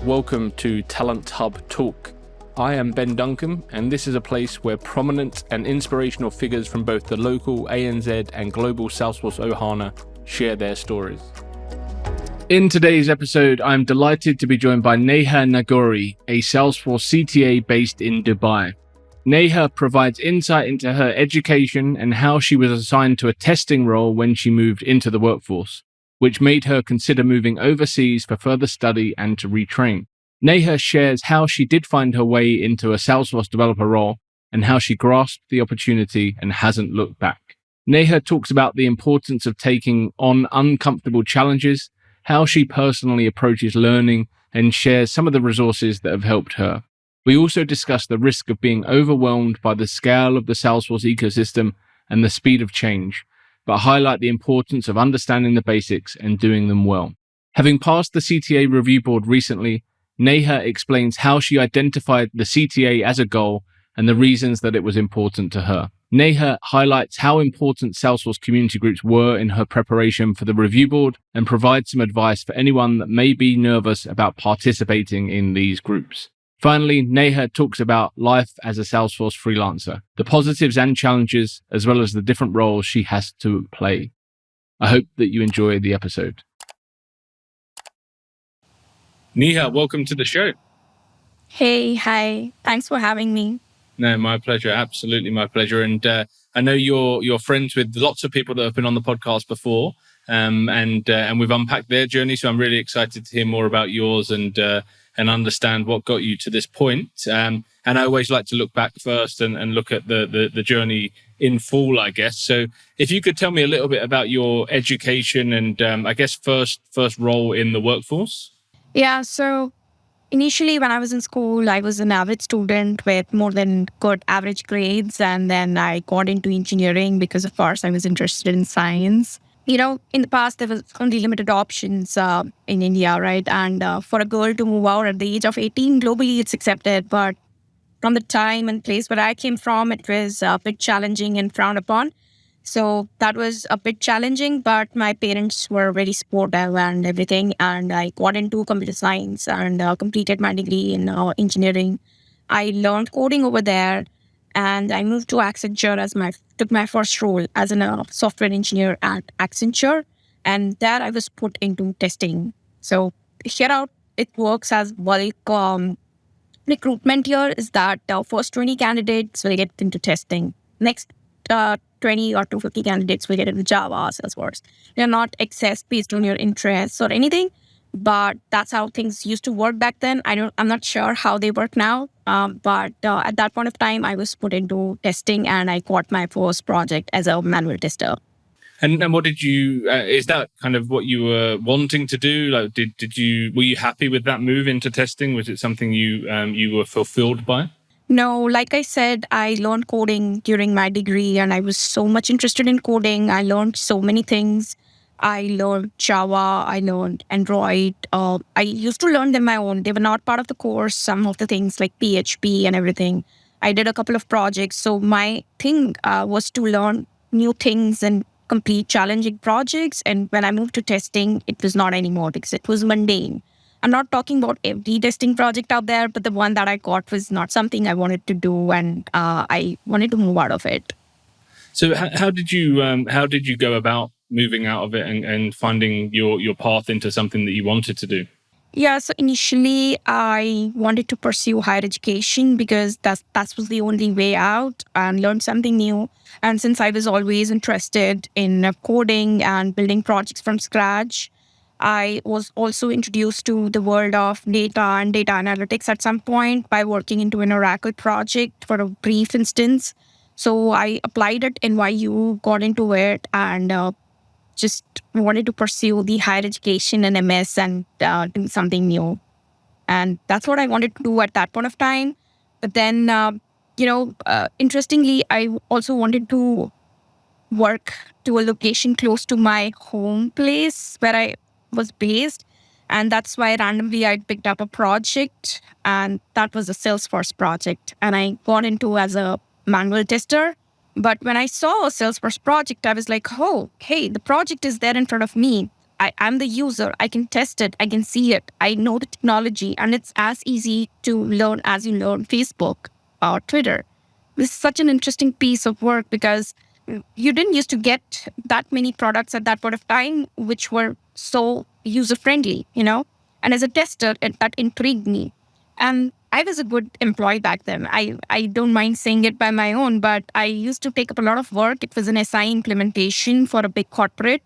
welcome to Talent Hub Talk. I am Ben Duncan, and this is a place where prominent and inspirational figures from both the local ANZ and global Salesforce Ohana share their stories. In today's episode, I'm delighted to be joined by Neha Nagori, a Salesforce CTA based in Dubai. Neha provides insight into her education and how she was assigned to a testing role when she moved into the workforce, which made her consider moving overseas for further study and to retrain. Neha shares how she did find her way into a Salesforce developer role and how she grasped the opportunity and hasn't looked back. Neha talks about the importance of taking on uncomfortable challenges, how she personally approaches learning, and shares some of the resources that have helped her. We also discuss the risk of being overwhelmed by the scale of the Salesforce ecosystem and the speed of change, but highlight the importance of understanding the basics and doing them well. Having passed the CTA Review Board recently, Neha explains how she identified the CTA as a goal and the reasons that it was important to her. Neha highlights how important Salesforce community groups were in her preparation for the review board and provides some advice for anyone that may be nervous about participating in these groups. Finally, Neha talks about life as a Salesforce freelancer, the positives and challenges, as well as the different roles she has to play. I hope that you enjoy the episode. Neha, welcome to the show. Hey, hi. Thanks for having me. No, my pleasure. Absolutely my pleasure. And I know you're friends with lots of people that have been on the podcast before, and we've unpacked their journey. So I'm really excited to hear more about yours and understand what got you to this point. And I always like to look back first and look at the journey in full, I guess. So if you could tell me a little bit about your education and I guess first role in the workforce. Yeah, so initially when I was in school, I was an average student with more than good average grades. And then I got into engineering because, of course, I was interested in science. You know, in the past, there was only limited options in India, right? And for a girl to move out at the age of 18, globally, it's accepted. But from the time and place where I came from, it was a bit challenging and frowned upon. So that was a bit challenging, but my parents were very supportive and everything. And I got into computer science and completed my degree in engineering. I learned coding over there. And I moved to Accenture took my first role as a software engineer at Accenture. And there I was put into testing. So here out, it works as bulk recruitment here is that first 20 candidates will get into testing. Next 20 or 250 candidates will get into Java, Salesforce. They're not accessed based on your interests or anything. But that's how things used to work back then. I'm not sure how they work now. But at that point of time, I was put into testing and I got my first project as a manual tester. And what did you? Is that kind of what you were wanting to do? Like, were you happy with that move into testing? Was it something you were fulfilled by? No, like I said, I learned coding during my degree, and I was so much interested in coding. I learned so many things. I learned Java, I learned Android. I used to learn them my own. They were not part of the course, some of the things like PHP and everything. I did a couple of projects. So my thing was to learn new things and complete challenging projects. And when I moved to testing, it was not anymore because it was mundane. I'm not talking about every testing project out there, but the one that I got was not something I wanted to do. And I wanted to move out of it. So how did you go about moving out of it and finding your path into something that you wanted to do? Yeah, so initially I wanted to pursue higher education because that was the only way out and learn something new. And since I was always interested in coding and building projects from scratch, I was also introduced to the world of data and data analytics at some point by working into an Oracle project for a brief instance. So I applied at NYU, got into it, and just wanted to pursue the higher education and MS and do something new. And that's what I wanted to do at that point of time. But then, interestingly, I also wanted to work to a location close to my home place where I was based. And that's why randomly I picked up a project, and that was a Salesforce project. And I got into as a manual tester. But when I saw a Salesforce project, I was like, oh, hey, the project is there in front of me. I'm the user. I can test it. I can see it. I know the technology, and it's as easy to learn as you learn Facebook or Twitter. This is such an interesting piece of work because you didn't used to get that many products at that point of time, which were so user friendly, And as a tester, that intrigued me. And I was a good employee back then. I don't mind saying it by my own, but I used to take up a lot of work. It was an SI implementation for a big corporate.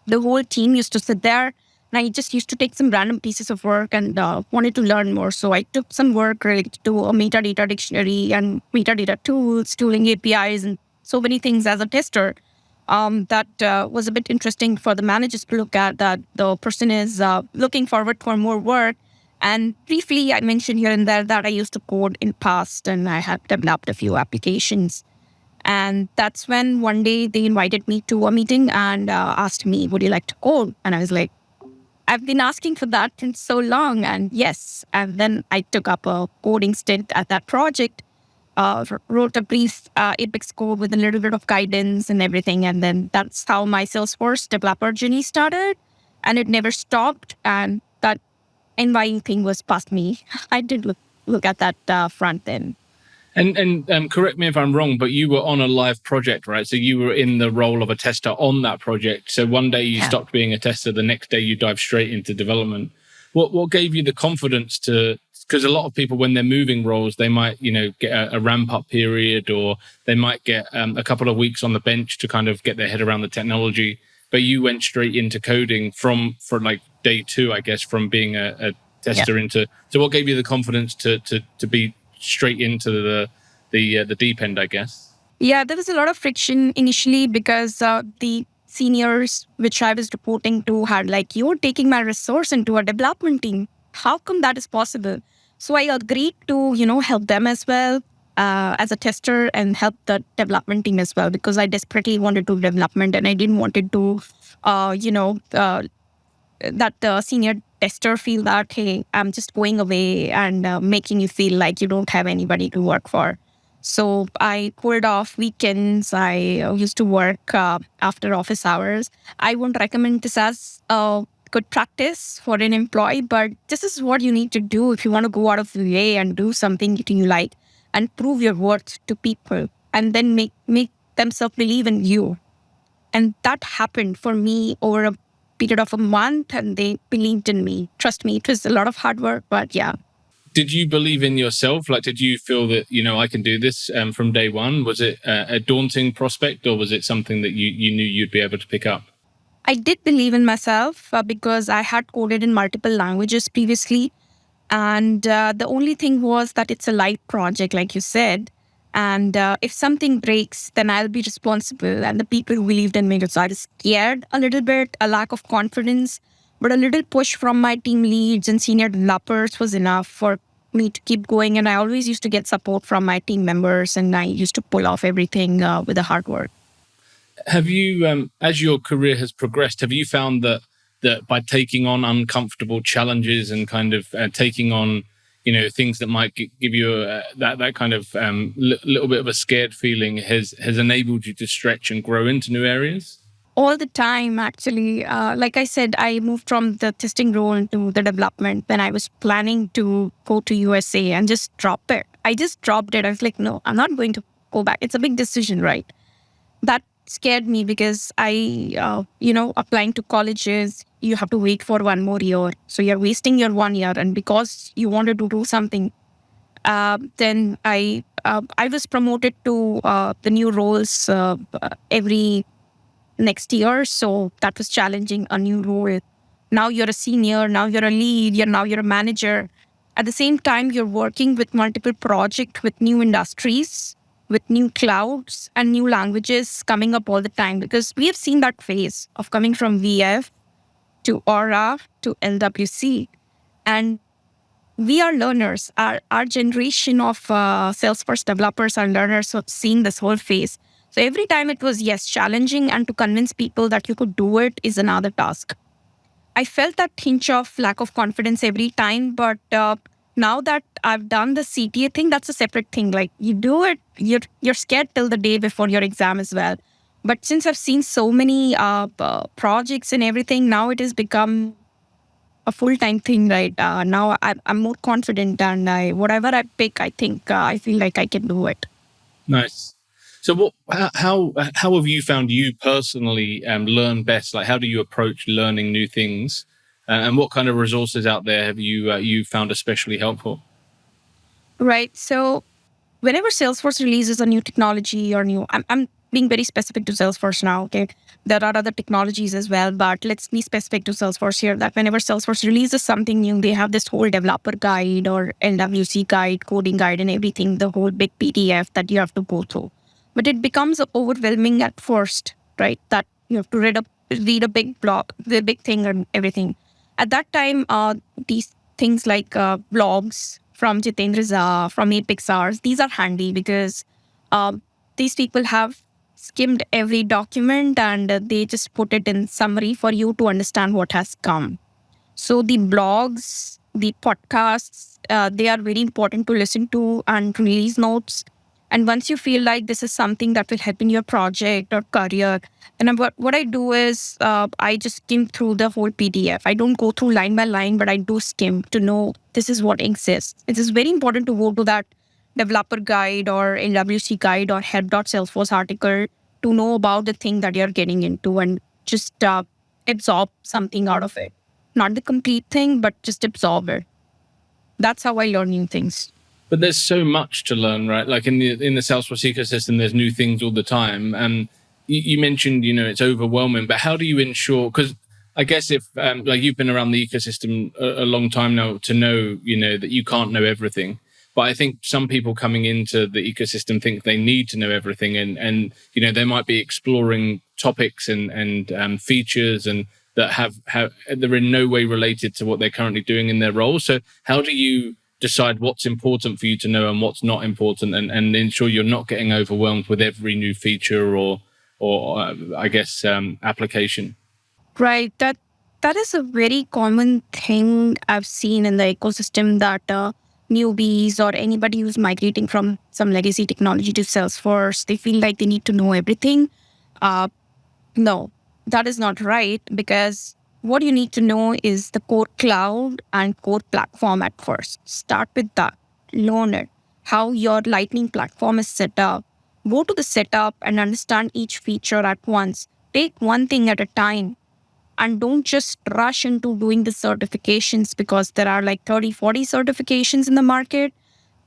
The whole team used to sit there, and I just used to take some random pieces of work and wanted to learn more. So I took some work related to a metadata dictionary and metadata tools, tooling APIs, and so many things as a tester. That was a bit interesting for the managers to look at, that the person is looking forward for more work. And briefly, I mentioned here and there that I used to code in past, and I had developed a few applications. And that's when one day they invited me to a meeting and asked me, would you like to code? And I was like, I've been asking for that in so long. And yes. And then I took up a coding stint at that project, wrote a brief Apex code with a little bit of guidance and everything. And then that's how my Salesforce developer journey started. And it never stopped. And that NYU thing was past me. I did look at that front end. And correct me if I'm wrong, but you were on a live project, right? So you were in the role of a tester on that project. So one day you stopped being a tester, the next day you dive straight into development. What gave you the confidence to? Because a lot of people, when they're moving roles, they might, get a ramp up period, or they might get a couple of weeks on the bench to kind of get their head around the technology. But you went straight into coding for like day two, I guess, from being a tester into. So what gave you the confidence to be straight into the deep end, I guess? Yeah, there was a lot of friction initially because the seniors which I was reporting to had like, you're taking my resource into a development team. How come that is possible? So I agreed to, help them as well as a tester and help the development team as well, because I desperately wanted to do development and I didn't want it to, that the senior tester feel that, hey, I'm just going away and making you feel like you don't have anybody to work for. So I pulled off weekends. I used to work after office hours. I won't recommend this as a good practice for an employee, but this is what you need to do if you want to go out of the way and do something that you like and prove your worth to people and then make themselves believe in you. And that happened for me over a period of a month, and they believed in me. Trust me, it was a lot of hard work, but yeah. Did you believe in yourself? Like, did you feel that, I can do this from day one? Was it a daunting prospect, or was it something that you knew you'd be able to pick up? I did believe in myself because I had coded in multiple languages previously. And the only thing was that it's a light project, like you said. And if something breaks, then I'll be responsible. And the people who believed in me, so I was scared a little bit, a lack of confidence. But a little push from my team leads and senior developers was enough for me to keep going. And I always used to get support from my team members, and I used to pull off everything with the hard work. Have you, as your career has progressed, have you found that by taking on uncomfortable challenges and kind of taking on, things that might give you that kind of little bit of a scared feeling has enabled you to stretch and grow into new areas? All the time, actually. Like I said, I moved from the testing role to the development when I was planning to go to USA and just drop it. I just dropped it. I was like, no, I'm not going to go back. It's a big decision, right? That scared me because applying to colleges, you have to wait for 1 more year. So you're wasting your 1 year. And because you wanted to do something, then I was promoted to the new roles every next year. So that was challenging, a new role. Now you're a senior, now you're a lead, now you're a manager. At the same time, you're working with multiple projects with new industries, with new clouds and new languages coming up all the time, because we have seen that phase of coming from VF to Aura to LWC. And we are learners. Our generation of Salesforce developers are learners of seeing this whole phase. So every time it was, yes, challenging, and to convince people that you could do it is another task. I felt that hinge of lack of confidence every time, but now that I've done the CTA thing, that's a separate thing. Like, you do it, you're scared till the day before your exam as well. But since I've seen so many projects and everything, now it has become a full-time thing, right? Now I'm more confident, and whatever I pick, I think I feel like I can do it. Nice. So, how have you found you personally learn best? Like, how do you approach learning new things, and what kind of resources out there have you found especially helpful? Right. So whenever Salesforce releases a new technology or I'm being very specific to Salesforce now. Okay. There are other technologies as well, but let's be specific to Salesforce here that whenever Salesforce releases something new, they have this whole developer guide or LWC guide, coding guide, and everything, the whole big PDF that you have to go through. But it becomes overwhelming at first, right? That you have to read a big blog, the big thing and everything. At that time, these things like blogs from Jitendra Jha, from Apexars, these are handy because these people have skimmed every document and they just put it in summary for you to understand what has come. So the blogs, the podcasts, they are very important to listen to and release notes. And once you feel like this is something that will help in your project or career, then what I do is I just skim through the whole PDF. I don't go through line by line, but I do skim to know this is what exists. It is very important to go to that developer guide or LWC guide or help.salesforce article to know about the thing that you're getting into and just absorb something out of it. Not the complete thing, but just absorb it. That's how I learn new things. But there's so much to learn, right? Like in the Salesforce ecosystem, there's new things all the time. And you mentioned, it's overwhelming. But how do you ensure? Because I guess if like you've been around the ecosystem a long time now to know, that you can't know everything. But I think some people coming into the ecosystem think they need to know everything, and they might be exploring topics and features and that have they're in no way related to what they're currently doing in their role. So how do you decide what's important for you to know and what's not important, and ensure you're not getting overwhelmed with every new feature or I guess application? Right. That is a very common thing I've seen in the ecosystem that newbies or anybody who's migrating from some legacy technology to Salesforce, they feel like they need to know everything. Uh, No, that is not right because what you need to know is the core cloud and core platform at first. Start with that. Learn it. How your Lightning platform is set up. Go to the setup and understand each feature at once. Take one thing at a time and don't just rush into doing the certifications because there are like 30, 40 certifications in the market.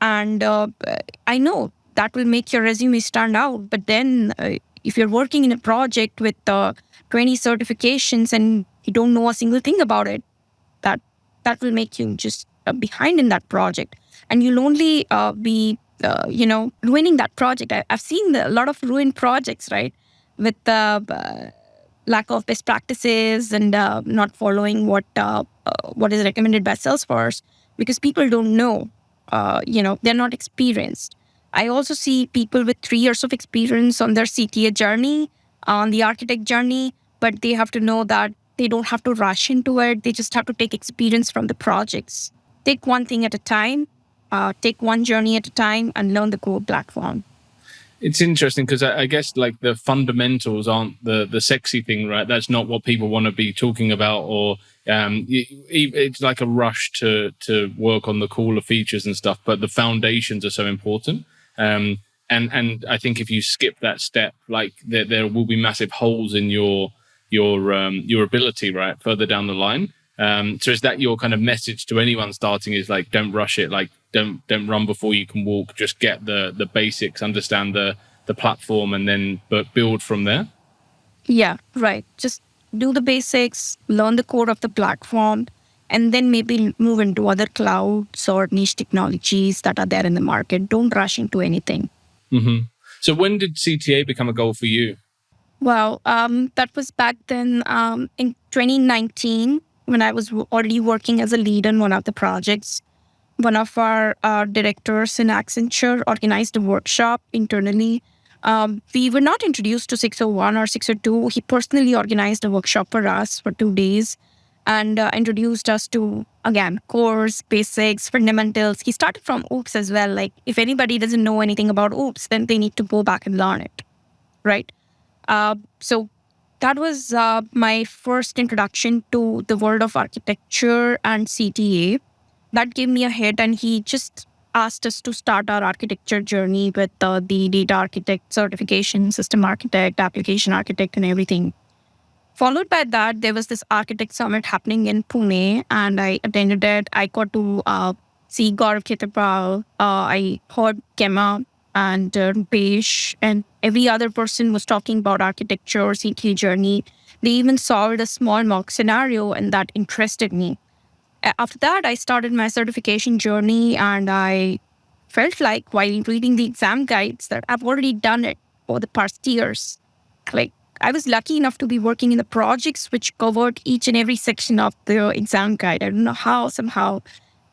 And I know that will make your resume stand out. But then if you're working in a project with 20 certifications and you don't know a single thing about it, that that will make you just behind in that project. And you'll only be, ruining that project. I've seen a lot of ruined projects, right? With lack of best practices and not following what is recommended by Salesforce because people don't know. They're not experienced. I also see people with 3 years of experience on their CTA journey, on the architect journey, but they have to know that they don't have to rush into it. They just have to take experience from the projects. Take one thing at a time, take one journey at a time, and learn the core platform. It's interesting because I guess like the fundamentals aren't the sexy thing, right? That's not what people want to be talking about, or it's like a rush to work on the cooler features and stuff. But the foundations are so important, and I think if you skip that step, like there will be massive holes in your ability, right, further down the line. So is that your kind of message to anyone starting? Is like, don't rush it, like don't run before you can walk. Just get the basics, understand the platform, and then build from there. Yeah, right. Just do the basics, learn the core of the platform, and then maybe move into other clouds or niche technologies that are there in the market. Don't rush into anything. Mm-hmm. So when did CTA become a goal for you? Well, that was back then in 2019 when I was already working as a lead on one of the projects. One of our directors in Accenture organized a workshop internally. We were not introduced to 601 or 602. He personally organized a workshop for us for 2 days and introduced us to, again, cores, basics, fundamentals. He started from OOPS as well. Like, if anybody doesn't know anything about OOPS, then they need to go back and learn it, right? So that was my first introduction to the world of architecture and CTA. That gave me a hit, and he just asked us to start our architecture journey with the data architect certification, system architect, application architect, and everything. Followed by that, there was this architect summit happening in Pune, and I attended it. I got to see Gaurav Khetapal. I heard Kema and Rupesh, and every other person was talking about architecture, CT journey. They even solved a small mock scenario, and that interested me. After that, I started my certification journey, and I felt like while reading the exam guides that I've already done it for the past years. Like I was lucky enough to be working in the projects which covered each and every section of the exam guide. I don't know how, somehow.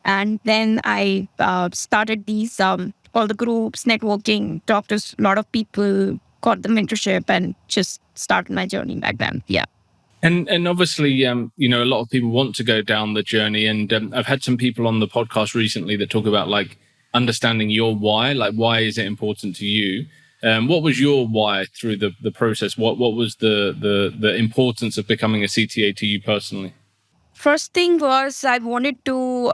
And then I started these all the groups, networking, talked to a lot of people, got the mentorship, and just started my journey back then. Yeah. And obviously, a lot of people want to go down the journey, and I've had some people on the podcast recently that talk about like understanding your why, like why is it important to you? What was your why through the process? What was the importance of becoming a CTA to you personally? First thing was I wanted to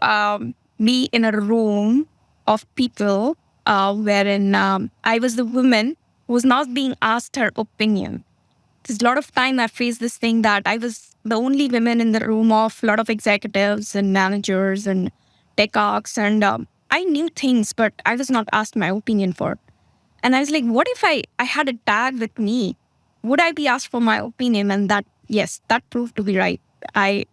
be in a room of people wherein I was the woman who was not being asked her opinion. There's a lot of time I faced this thing that I was the only woman in the room of a lot of executives and managers and tech arcs. And I knew things, but I was not asked my opinion for it. And I was like, what if I had a tag with me? Would I be asked for my opinion? And that, yes, that proved to be right. I'm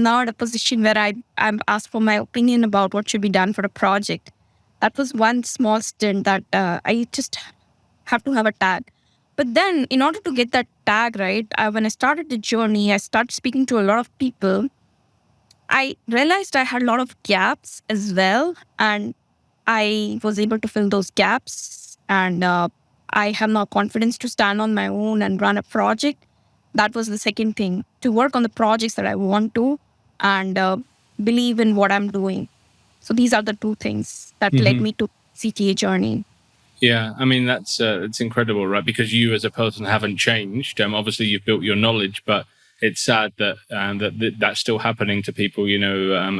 now at a position where I'm asked for my opinion about what should be done for a project. That was one small stint that I just have to have a tag. But then, in order to get that tag right, when I started the journey, I started speaking to a lot of people. I realized I had a lot of gaps as well, and I was able to fill those gaps. And I have now confidence to stand on my own and run a project. That was the second thing, to work on the projects that I want to and believe in what I'm doing. So these are the two things that led me to CTA journey. Yeah, I mean that's it's incredible, right? Because you as a person haven't changed. Obviously, you've built your knowledge, but it's sad that that's still happening to people,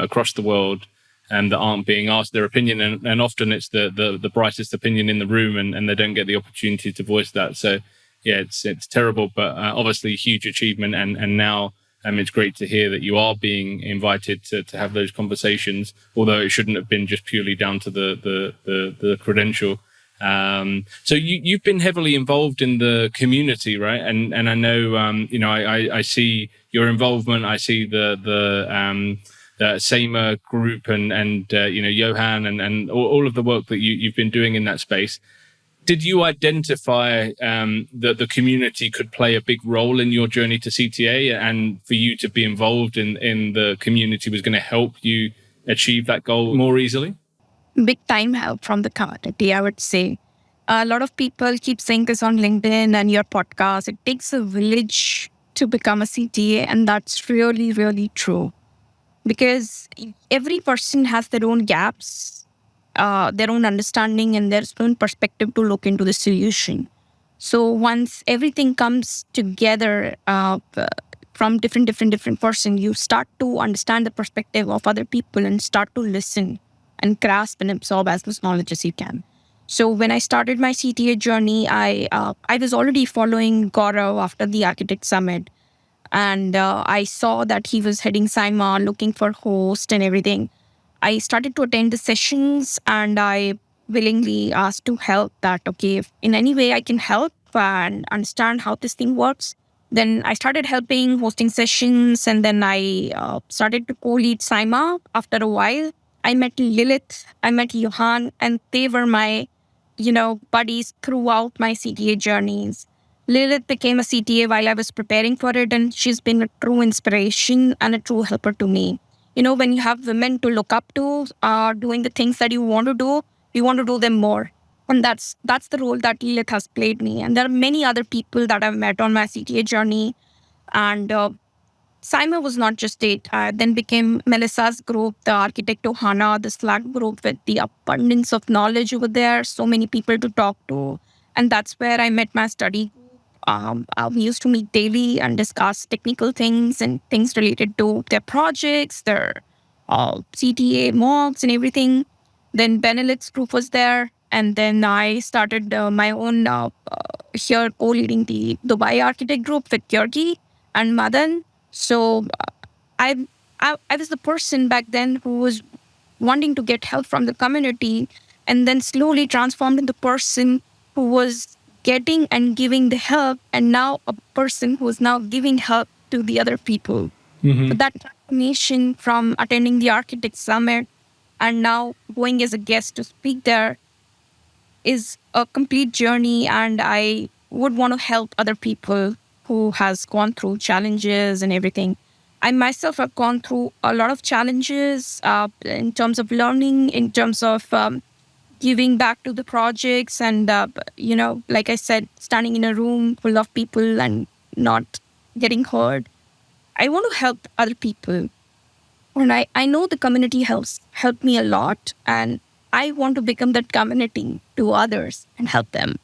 across the world, and that aren't being asked their opinion, and often it's the brightest opinion in the room, and they don't get the opportunity to voice that. So, yeah, it's terrible, but obviously huge achievement, and now. It's great to hear that you are being invited to have those conversations, although it shouldn't have been just purely down to the credential. So you've been heavily involved in the community, right? And I know, I see your involvement. I see the SEMA group and Johan and all of the work that you've been doing in that space. Did you identify that the community could play a big role in your journey to CTA, and for you to be involved in the community was going to help you achieve that goal more easily? Big time help from the community, I would say. A lot of people keep saying this on LinkedIn and your podcast. It takes a village to become a CTA, and that's really, really true. Because every person has their own gaps, their own understanding, and their own perspective to look into the solution. So once everything comes together from different person, you start to understand the perspective of other people and start to listen and grasp and absorb as much knowledge as you can. So when I started my CTA journey, I was already following Gaurav after the Architect Summit. And I saw that he was heading SIMA, looking for host and everything. I started to attend the sessions, and I willingly asked to help that, okay, if in any way I can help and understand how this thing works. Then I started helping, hosting sessions, and then I started to co-lead SIMA. After a while, I met Lilith, I met Johan, and they were my, buddies throughout my CTA journeys. Lilith became a CTA while I was preparing for it, and she's been a true inspiration and a true helper to me. When you have women to look up to, doing the things that you want to do them more. And that's the role that Lilith has played me. And there are many other people that I've met on my CTA journey. And Simon was not just it. I then became Melissa's group, the Architect Ohana, the Slack group with the abundance of knowledge over there, so many people to talk to. And that's where I met my study group. We used to meet daily and discuss technical things and things related to their projects, their CTA mocks and everything. Then Benelux group was there. And then I started my own here co-leading the Dubai architect group with Georgi and Madan. So I, I was the person back then who was wanting to get help from the community, and then slowly transformed into person who was getting and giving the help, and now a person who is now giving help to the other people. So that transformation from attending the architect summit and now going as a guest to speak there is a complete journey, and I would want to help other people who has gone through challenges and everything. I myself have gone through a lot of challenges in terms of learning, in terms of giving back to the projects, and like I said, standing in a room full of people and not getting heard. I want to help other people, and I know the community helped me a lot, and I want to become that community to others and help them.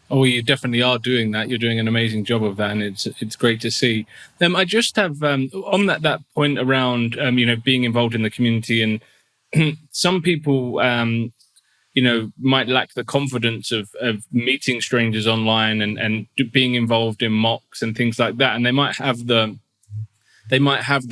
Oh, you definitely are doing that. You're doing an amazing job of that, and it's great to see. I just have on that point around being involved in the community, and some people might lack the confidence of meeting strangers online and being involved in mocks and things like that, and they might have the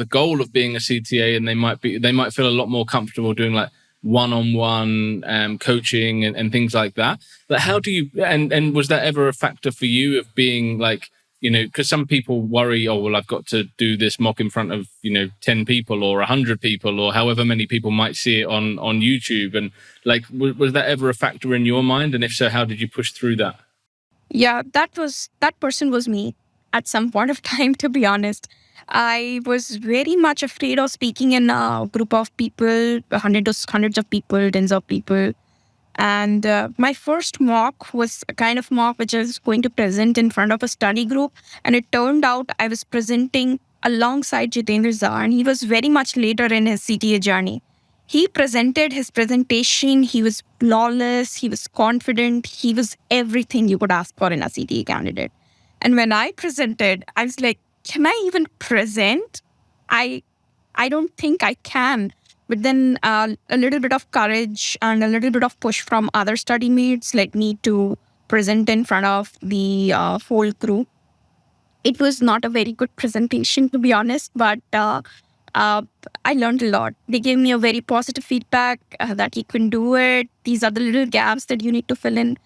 goal of being a CTA, and they might feel a lot more comfortable doing like one-on-one coaching and things like that. But how do you, and was that ever a factor for you of being like, because some people worry, oh, well, I've got to do this mock in front of, 10 people or 100 people or however many people might see it on YouTube. And like, was that ever a factor in your mind? And if so, how did you push through that? Yeah, that person was me at some point of time, to be honest. I was very much afraid of speaking in a group of people, hundreds of people, tens of people. And my first mock was a kind of mock which I was going to present in front of a study group. And it turned out I was presenting alongside Jitendra Zar, and he was very much later in his CTA journey. He presented his presentation. He was flawless. He was confident. He was everything you could ask for in a CTA candidate. And when I presented, I was like, can I even present? I don't think I can. But then a little bit of courage and a little bit of push from other study mates led me to present in front of the whole group. It was not a very good presentation, to be honest, but I learned a lot. They gave me a very positive feedback that you can do it. These are the little gaps that you need to fill in.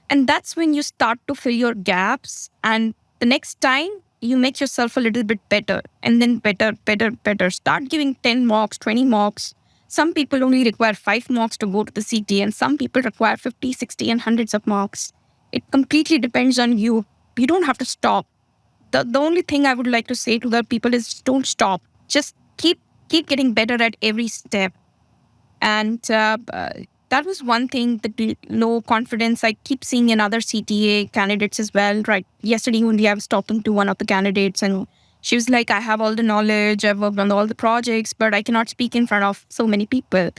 And that's when you start to fill your gaps. And the next time, you make yourself a little bit better, and then better. Start giving 10 mocks, 20 mocks. Some people only require 5 mocks to go to the CT, and some people require 50, 60, and hundreds of mocks. It completely depends on you. You don't have to stop. The only thing I would like to say to the people is don't stop. Just keep getting better at every step. And that was one thing, the low confidence I keep seeing in other CTA candidates as well. Right. Yesterday only I was talking to one of the candidates, and she was like, I have all the knowledge, I've worked on all the projects, but I cannot speak in front of so many people.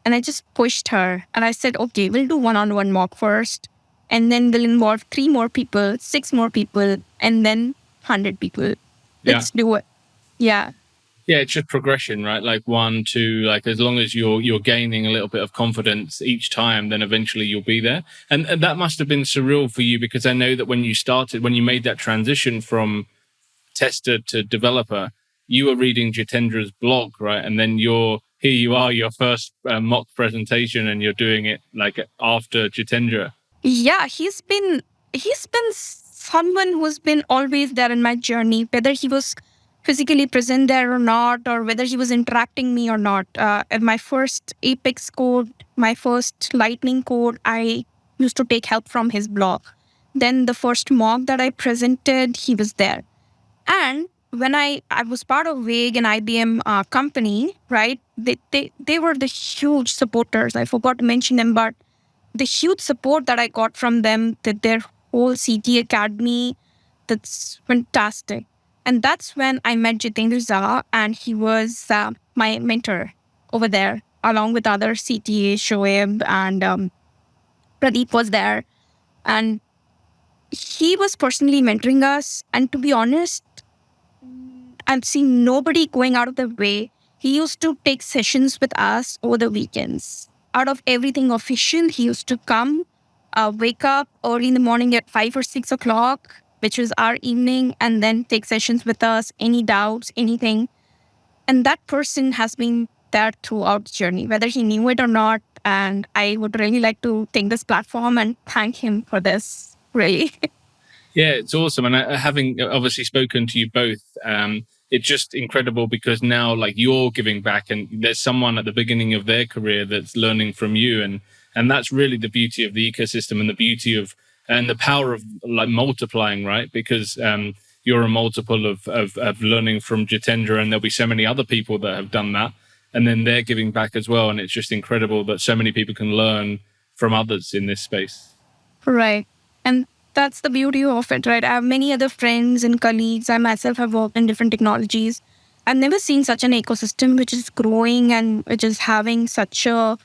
And I just pushed her and I said, okay, we'll do one-on-one mock first. And then we'll involve 3 more people, 6 more people, and then 100 people. Let's do it. Yeah. Yeah, it's just progression, right? Like 1, 2, like as long as you're gaining a little bit of confidence each time, then eventually you'll be there. And that must have been surreal for you, because I know that when you made that transition from tester to developer, you were reading Jitendra's blog, right? And then here you are, your first mock presentation, and you're doing it like after Jitendra. Yeah, he's been someone who's been always there in my journey, whether he was physically present there or not, or whether he was interacting me or not. At my first Apex code, my first Lightning code, I used to take help from his blog. Then the first mock that I presented, he was there. And when I was part of WAG and IBM company, right, they were the huge supporters. I forgot to mention them, but the huge support that I got from them, that their whole CT Academy, that's fantastic. And that's when I met Jitendra Zha, and he was my mentor over there, along with other CTA, Shoaib, and Pradeep was there. And he was personally mentoring us. And to be honest, I've seen nobody going out of their way. He used to take sessions with us over the weekends. Out of everything official, he used to come, wake up early in the morning at 5 or 6 o'clock, which was our evening, and then take sessions with us, any doubts, anything. And that person has been there throughout the journey, whether he knew it or not. And I would really like to take this platform and thank him for this, really. Yeah, it's awesome. And having obviously spoken to you both, it's just incredible because now like you're giving back and there's someone at the beginning of their career that's learning from you. And that's really the beauty of the ecosystem and the beauty of, and the power of like multiplying, right? Because you're a multiple of learning from Jitendra, and there'll be so many other people that have done that. And then they're giving back as well. And it's just incredible that so many people can learn from others in this space. Right. And that's the beauty of it, right? I have many other friends and colleagues. I myself have worked in different technologies. I've never seen such an ecosystem which is growing and which is having such a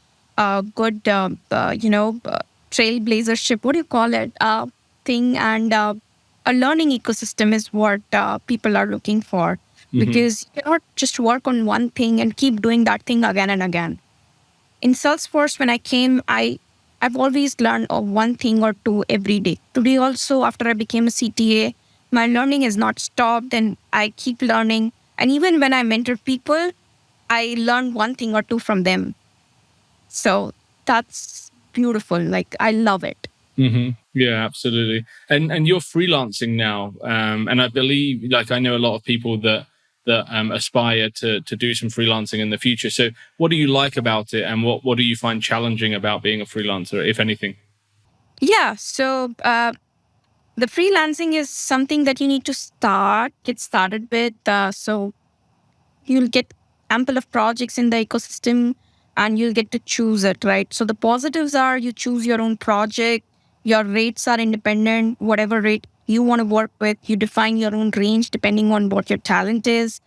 good, trailblazership, what do you call it, thing. And a learning ecosystem is what people are looking for. Because you cannot just work on one thing and keep doing that thing again and again. In Salesforce, when I came, I've always learned one thing or two every day. Today also, after I became a CTA, my learning has not stopped and I keep learning. And even when I mentor people, I learn one thing or two from them. So that's beautiful. Like, I love it. Yeah, absolutely. And you're freelancing now, and I believe, like, I know a lot of people that aspire to do some freelancing in the future. So, what do you like about it, and what do you find challenging about being a freelancer, if anything? Yeah. So the freelancing is something that you need to get started with. So you'll get ample of projects in the ecosystem and you'll get to choose it, right? So the positives are you choose your own project, your rates are independent, whatever rate you want to work with, you define your own range depending on what your talent is.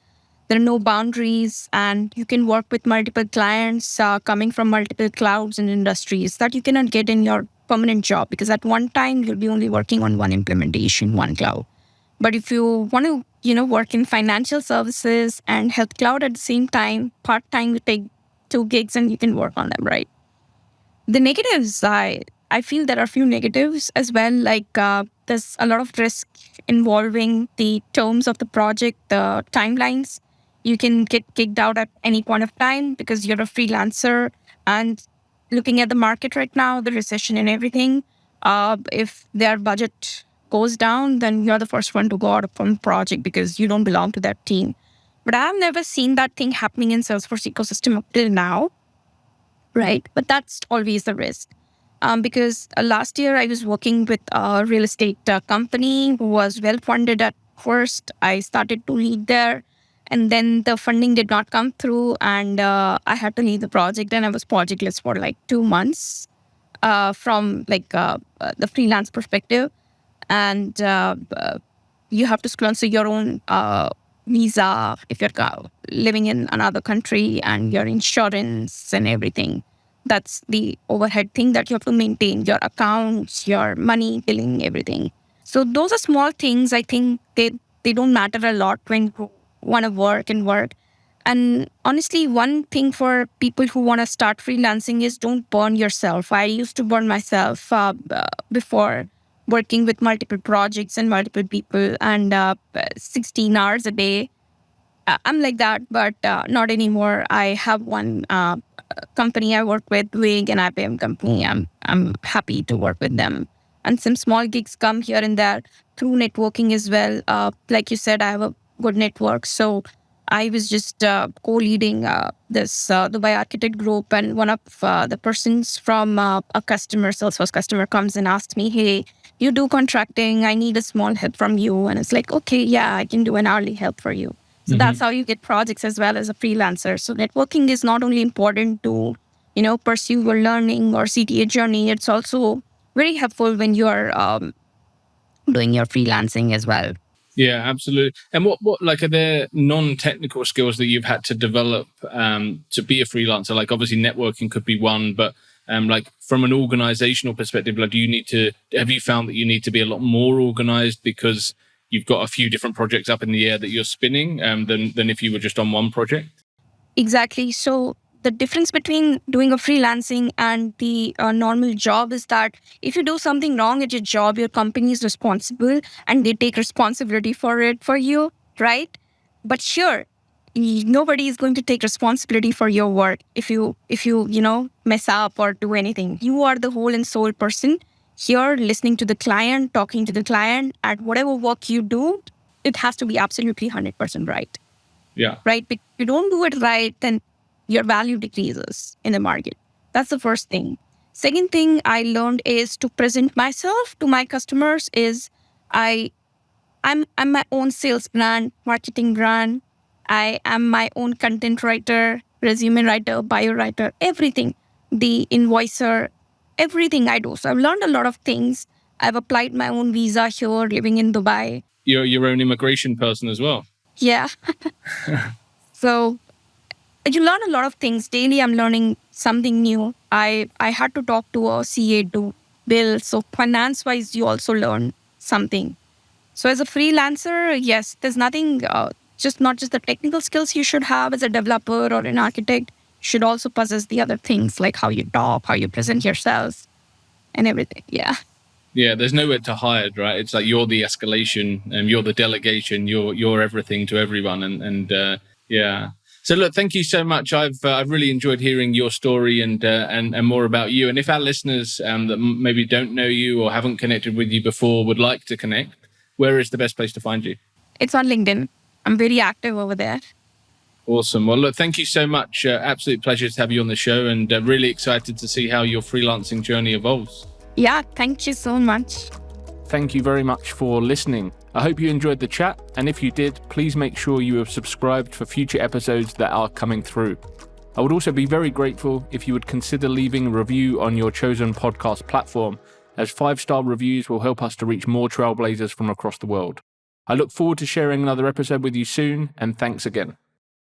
There are no boundaries and you can work with multiple clients coming from multiple clouds and industries that you cannot get in your permanent job because at one time you'll be only working on one implementation, one cloud. But if you want to, work in financial services and health cloud at the same time, part-time, you take 2 gigs and you can work on them, right? The negatives, I feel there are a few negatives as well. Like there's a lot of risk involving the terms of the project, the timelines. You can get kicked out at any point of time because you're a freelancer. And looking at the market right now, the recession and everything, if their budget goes down, then you're the first one to go out from the project because you don't belong to that team. But I've never seen that thing happening in Salesforce ecosystem up till now, right? But that's always the risk. Because last year I was working with a real estate company who was well funded at first. I started to lead there and then the funding did not come through and I had to leave the project and I was projectless for like 2 months from the freelance perspective. And you have to sponsor your own visa if you're living in another country and your insurance and everything. That's the overhead thing that you have to maintain, your accounts, your money, billing, everything. So those are small things. I think they don't matter a lot when you want to work. And honestly, one thing for people who want to start freelancing is don't burn yourself. I used to burn myself before working with multiple projects and multiple people and 16 hours a day. I'm like that, but not anymore. I have one company I work with, Wig, an IBM company. I'm happy to work with them. And some small gigs come here and there through networking as well. Like you said, I have a good network. So I was just co-leading this Dubai Architect Group. And one of the persons from a customer, Salesforce customer, comes and asks me, hey, you do contracting. I need a small help from you. And it's like, okay, yeah, I can do an hourly help for you. So that's how you get projects as well as a freelancer. So networking is not only important to, pursue your learning or CTA journey. It's also very helpful when you are doing your freelancing as well. Yeah, absolutely. And what like are there non-technical skills that you've had to develop to be a freelancer? Like obviously networking could be one, but Like from an organizational perspective, like have you found that you need to be a lot more organized because you've got a few different projects up in the air that you're spinning than if you were just on one project? Exactly. So the difference between doing a freelancing and the normal job is that if you do something wrong at your job, your company is responsible and they take responsibility for it for you, right? But sure, nobody is going to take responsibility for your work if you mess up or do anything. You are the whole and sole person here, listening to the client, talking to the client, and whatever work you do, it has to be absolutely 100% right. Yeah. Right? But if you don't do it right, then your value decreases in the market. That's the first thing. Second thing I learned is to present myself to my customers is I'm my own sales brand, marketing brand. I am my own content writer, resume writer, bio writer, everything. The invoicer, everything I do. So I've learned a lot of things. I've applied my own visa here, living in Dubai. You're your own immigration person as well. Yeah. So you learn a lot of things. Daily, I'm learning something new. I had to talk to a CA to bill. So finance-wise, you also learn something. So as a freelancer, yes, there's nothing, not just the technical skills you should have as a developer or an architect. You should also possess the other things like how you talk, how you present yourself, and everything. Yeah. Yeah, there's nowhere to hide, right? It's like you're the escalation and you're the delegation. You're everything to everyone, and yeah. So look, thank you so much. I've really enjoyed hearing your story and more about you. And if our listeners that maybe don't know you or haven't connected with you before would like to connect, where is the best place to find you? It's on LinkedIn. I'm very active over there. Awesome. Well, look, thank you so much. Absolute pleasure to have you on the show, and really excited to see how your freelancing journey evolves. Yeah, thank you so much. Thank you very much for listening. I hope you enjoyed the chat, and if you did, please make sure you have subscribed for future episodes that are coming through. I would also be very grateful if you would consider leaving a review on your chosen podcast platform, as 5-star reviews will help us to reach more trailblazers from across the world. I look forward to sharing another episode with you soon, and thanks again.